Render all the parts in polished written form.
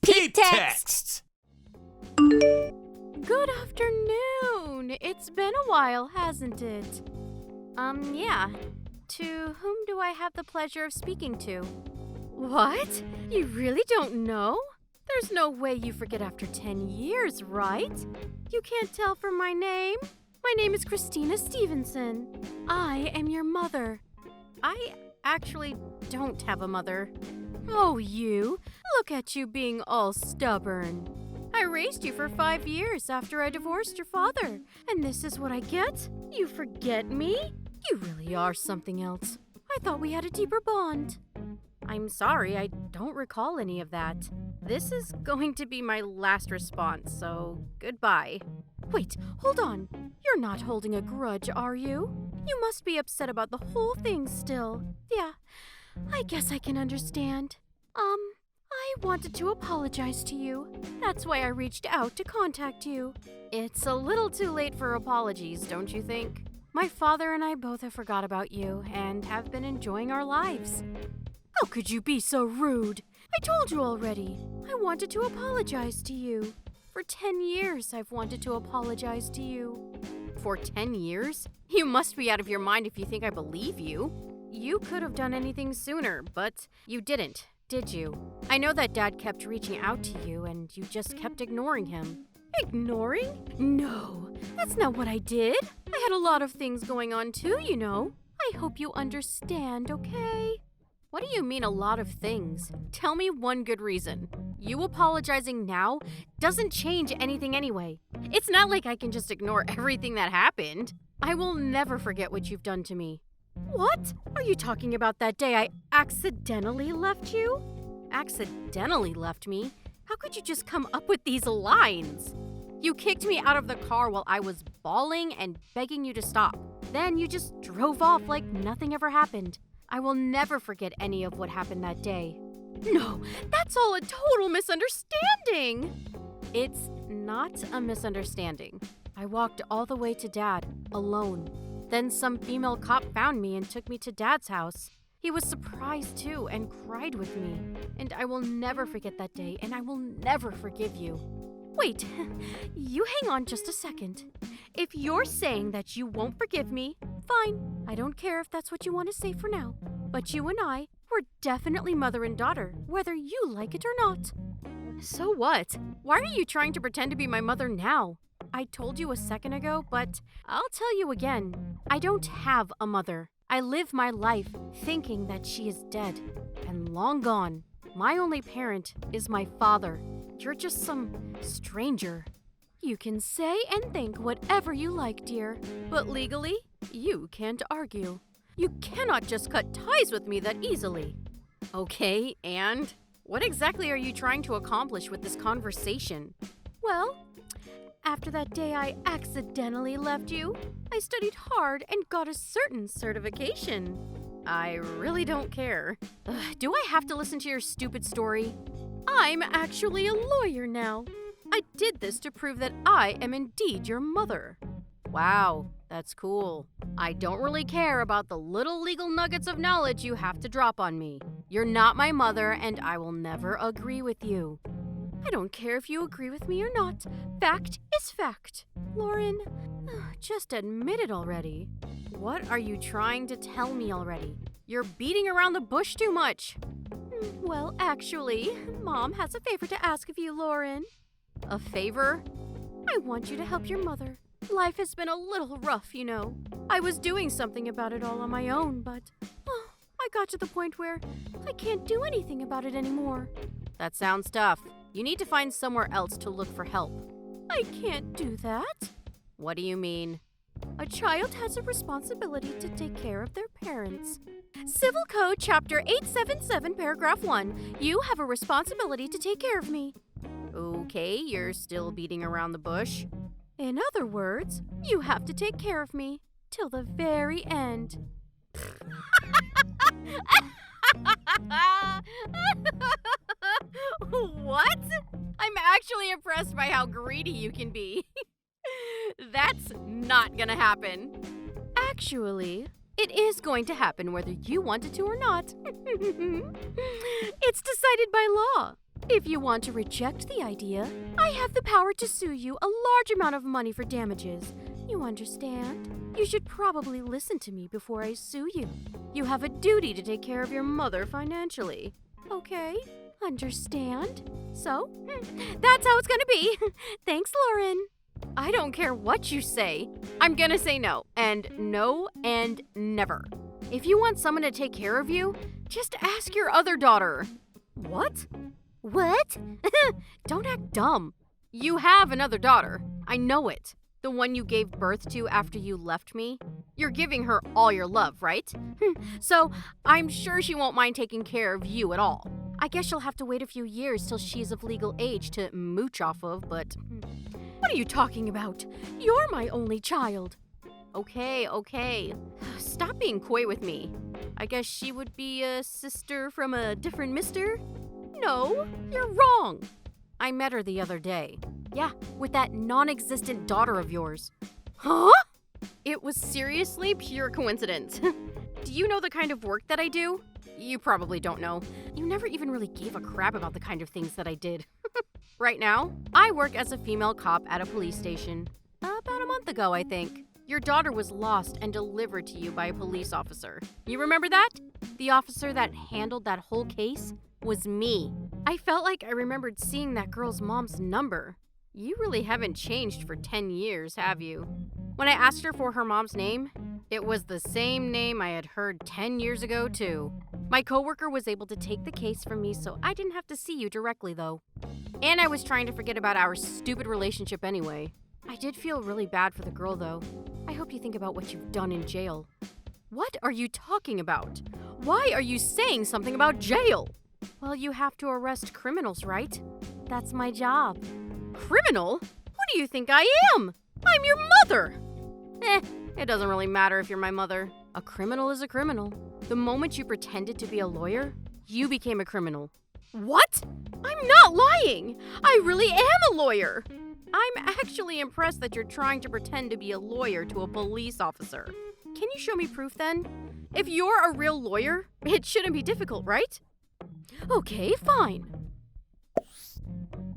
Peep Texts! Good afternoon. It's been a while, hasn't it? Yeah. To whom do I have the pleasure of speaking to? What? You really don't know? There's no way you forget after 10 years, right? You can't tell from my name? My name is Christina Stevenson. I am your mother. I actually don't have a mother. Oh, you. Look at you being all stubborn. I raised you for 5 years after I divorced your father. And this is what I get? You forget me? You really are something else. I thought we had a deeper bond. I'm sorry, I don't recall any of that. This is going to be my last response, so goodbye. Wait, hold on. You're not holding a grudge, are you? You must be upset about the whole thing still. Yeah, I guess I can understand. I wanted to apologize to you. That's why I reached out to contact you. It's a little too late for apologies, don't you think? My father and I both have forgot about you and have been enjoying our lives. How could you be so rude? I told you already. I wanted to apologize to you. For 10 years, I've wanted to apologize to you. For 10 years? You must be out of your mind if you think I believe you. You could have done anything sooner, but you didn't, did you? I know that Dad kept reaching out to you and you just kept ignoring him. Ignoring? No, that's not what I did. I had a lot of things going on too, you know. I hope you understand, okay? What do you mean a lot of things? Tell me one good reason. You apologizing now doesn't change anything anyway. It's not like I can just ignore everything that happened. I will never forget what you've done to me. What? Are you talking about that day I accidentally left you? Accidentally left me? How could you just come up with these lines? You kicked me out of the car while I was bawling and begging you to stop. Then you just drove off like nothing ever happened. I will never forget any of what happened that day. No, that's all a total misunderstanding. It's not a misunderstanding. I walked all the way to Dad, alone. Then some female cop found me and took me to Dad's house. He was surprised too and cried with me. And I will never forget that day, and I will never forgive you. Wait, you hang on just a second. If you're saying that you won't forgive me, fine. I don't care if that's what you want to say for now. But you and I, we're definitely mother and daughter, whether you like it or not. So what? Why are you trying to pretend to be my mother now? I told you a second ago, but I'll tell you again. I don't have a mother. I live my life thinking that she is dead and long gone. My only parent is my father. You're just some stranger. You can say and think whatever you like, dear, but legally, you can't argue. You cannot just cut ties with me that easily. Okay, and what exactly are you trying to accomplish with this conversation? Well, after that day I accidentally left you, I studied hard and got a certain certification. I really don't care. Do I have to listen to your stupid story? I'm actually a lawyer now. I did this to prove that I am indeed your mother. Wow, that's cool. I don't really care about the little legal nuggets of knowledge you have to drop on me. You're not my mother, and I will never agree with you. I don't care if you agree with me or not. Fact is fact. Lauren, just admit it already. What are you trying to tell me already? You're beating around the bush too much. Well, actually, Mom has a favor to ask of you, Lauren. A favor? I want you to help your mother. Life has been a little rough, you know. I was doing something about it all on my own, but I got to the point where I can't do anything about it anymore. That sounds tough. You need to find somewhere else to look for help. I can't do that. What do you mean? A child has a responsibility to take care of their parents. Civil Code Chapter 877, Paragraph 1. You have a responsibility to take care of me. Okay, you're still beating around the bush. In other words, you have to take care of me till the very end. What? I'm actually impressed by how greedy you can be. That's not gonna happen. Actually, it is going to happen whether you want it to or not. It's decided by law. If you want to reject the idea, I have the power to sue you a large amount of money for damages. You understand? You should probably listen to me before I sue you. You have a duty to take care of your mother financially. Okay? Understand? So, that's how it's gonna be. Thanks, Lauren. I don't care what you say. I'm gonna say no, and never. If you want someone to take care of you, just ask your other daughter. What? What? Don't act dumb. You have another daughter. I know it. The one you gave birth to after you left me. You're giving her all your love, right? So, I'm sure she won't mind taking care of you at all. I guess you'll have to wait a few years till she's of legal age to mooch off of, but... What are you talking about? You're my only child. Okay. Stop being coy with me. I guess she would be a sister from a different mister? No, you're wrong. I met her the other day. Yeah, with that non-existent daughter of yours. Huh? It was seriously pure coincidence. Do you know the kind of work that I do? You probably don't know. You never even really gave a crap about the kind of things that I did. Right now, I work as a female cop at a police station. About a month ago, I think. Your daughter was lost and delivered to you by a police officer. You remember that? The officer that handled that whole case was me. I felt like I remembered seeing that girl's mom's number. You really haven't changed for 10 years, have you? When I asked her for her mom's name, it was the same name I had heard 10 years ago, too. My coworker was able to take the case from me, so I didn't have to see you directly, though. And I was trying to forget about our stupid relationship anyway. I did feel really bad for the girl, though. I hope you think about what you've done in jail. What are you talking about? Why are you saying something about jail? Well, you have to arrest criminals, right? That's my job. Criminal? Who do you think I am? I'm your mother! It doesn't really matter if you're my mother. A criminal is a criminal. The moment you pretended to be a lawyer, you became a criminal. What? I'm not lying! I really am a lawyer! I'm actually impressed that you're trying to pretend to be a lawyer to a police officer. Can you show me proof then? If you're a real lawyer, it shouldn't be difficult, right? Okay, fine.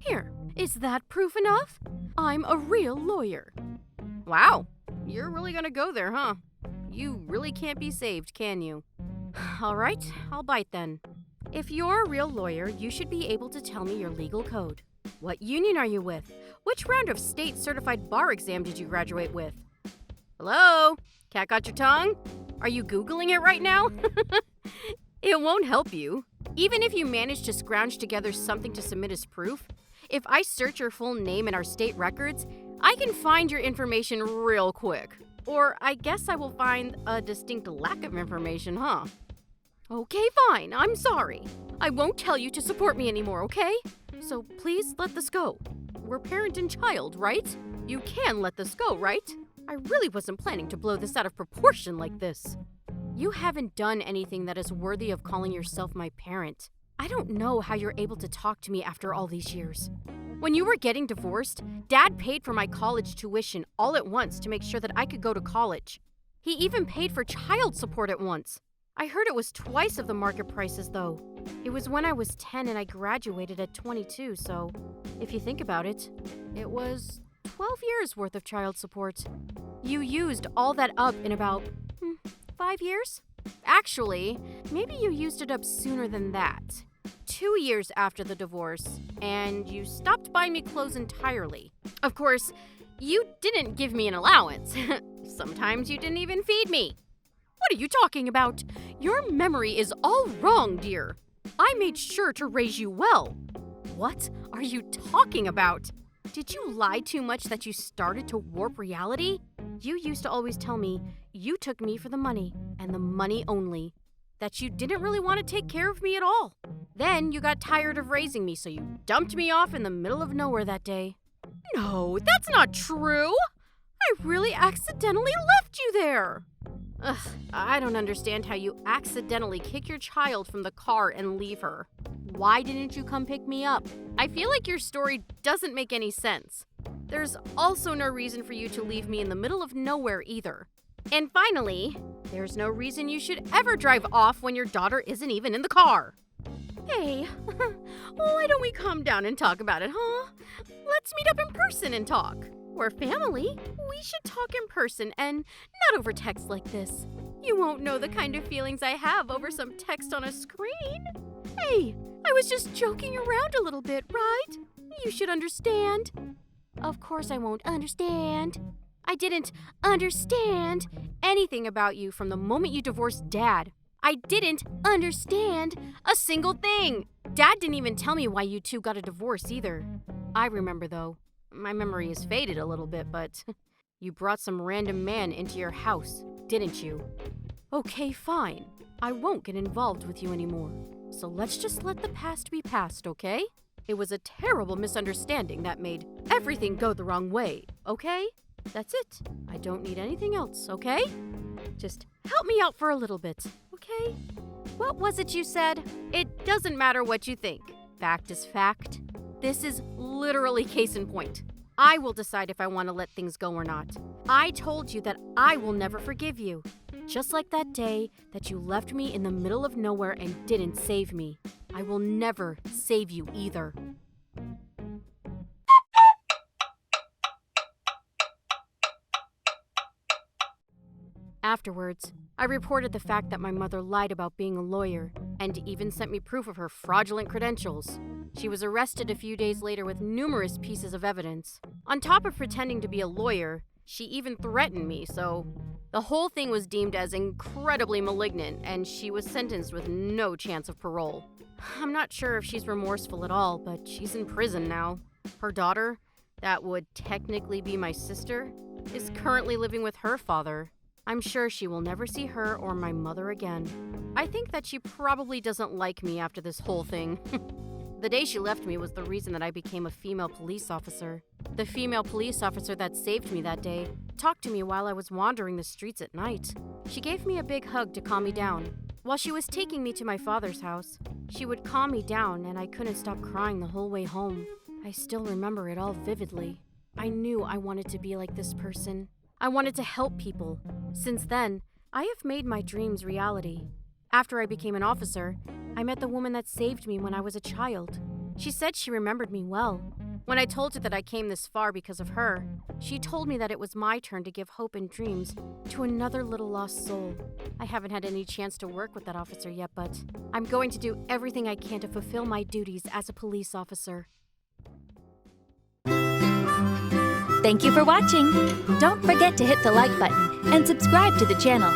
Here, is that proof enough? I'm a real lawyer. Wow, you're really gonna go there, huh? You really can't be saved, can you? All right, I'll bite then. If you're a real lawyer, you should be able to tell me your legal code. What union are you with? Which round of state certified bar exam did you graduate with? Hello? Cat got your tongue? Are you Googling it right now? It won't help you. Even if you manage to scrounge together something to submit as proof, if I search your full name in our state records, I can find your information real quick. Or I guess I will find a distinct lack of information, huh? Okay, fine. I'm sorry. I won't tell you to support me anymore, okay? So please let this go. We're parent and child, right? You can let this go, right? I really wasn't planning to blow this out of proportion like this. You haven't done anything that is worthy of calling yourself my parent. I don't know how you're able to talk to me after all these years. When you were getting divorced, Dad paid for my college tuition all at once to make sure that I could go to college. He even paid for child support at once. I heard it was twice of the market prices, though. It was when I was 10 and I graduated at 22, so if you think about it, it was 12 years worth of child support. You used all that up in about 5 years? Actually, maybe you used it up sooner than that. 2 years after the divorce, and you stopped buying me clothes entirely. Of course, you didn't give me an allowance. Sometimes you didn't even feed me. What are you talking about? Your memory is all wrong, dear. I made sure to raise you well. What are you talking about? Did you lie too much that you started to warp reality? You used to always tell me you took me for the money, and the money only. That you didn't really want to take care of me at all. Then you got tired of raising me, so you dumped me off in the middle of nowhere that day. No, that's not true. I really accidentally left you there. Ugh, I don't understand how you accidentally kick your child from the car and leave her. Why didn't you come pick me up? I feel like your story doesn't make any sense. There's also no reason for you to leave me in the middle of nowhere either. And finally, there's no reason you should ever drive off when your daughter isn't even in the car. Hey, why don't we calm down and talk about it, huh? Let's meet up in person and talk. We're family. We should talk in person and not over text like this. You won't know the kind of feelings I have over some text on a screen. Hey, I was just joking around a little bit, right? You should understand. Of course I won't understand. I didn't understand anything about you from the moment you divorced Dad. I didn't understand a single thing. Dad didn't even tell me why you two got a divorce either. I remember, though. My memory is faded a little bit, but you brought some random man into your house, didn't you? Okay, fine. I won't get involved with you anymore. So let's just let the past be past, okay? It was a terrible misunderstanding that made everything go the wrong way, okay? That's it. I don't need anything else, okay? Just help me out for a little bit, okay? What was it you said? It doesn't matter what you think. Fact is fact. This is literally case in point. I will decide if I want to let things go or not. I told you that I will never forgive you. Just like that day that you left me in the middle of nowhere and didn't save me. I will never save you either. Afterwards, I reported the fact that my mother lied about being a lawyer and even sent me proof of her fraudulent credentials. She was arrested a few days later with numerous pieces of evidence. On top of pretending to be a lawyer, she even threatened me, so the whole thing was deemed as incredibly malignant and she was sentenced with no chance of parole. I'm not sure if she's remorseful at all, but she's in prison now. Her daughter, that would technically be my sister, is currently living with her father. I'm sure she will never see her or my mother again. I think that she probably doesn't like me after this whole thing. The day she left me was the reason that I became a female police officer. The female police officer that saved me that day talked to me while I was wandering the streets at night. She gave me a big hug to calm me down. While she was taking me to my father's house, she would calm me down and I couldn't stop crying the whole way home. I still remember it all vividly. I knew I wanted to be like this person. I wanted to help people. Since then, I have made my dreams reality. After I became an officer, I met the woman that saved me when I was a child. She said she remembered me well. When I told her that I came this far because of her, she told me that it was my turn to give hope and dreams to another little lost soul. I haven't had any chance to work with that officer yet, but I'm going to do everything I can to fulfill my duties as a police officer. Thank you for watching. Don't forget to hit the like button and subscribe to the channel.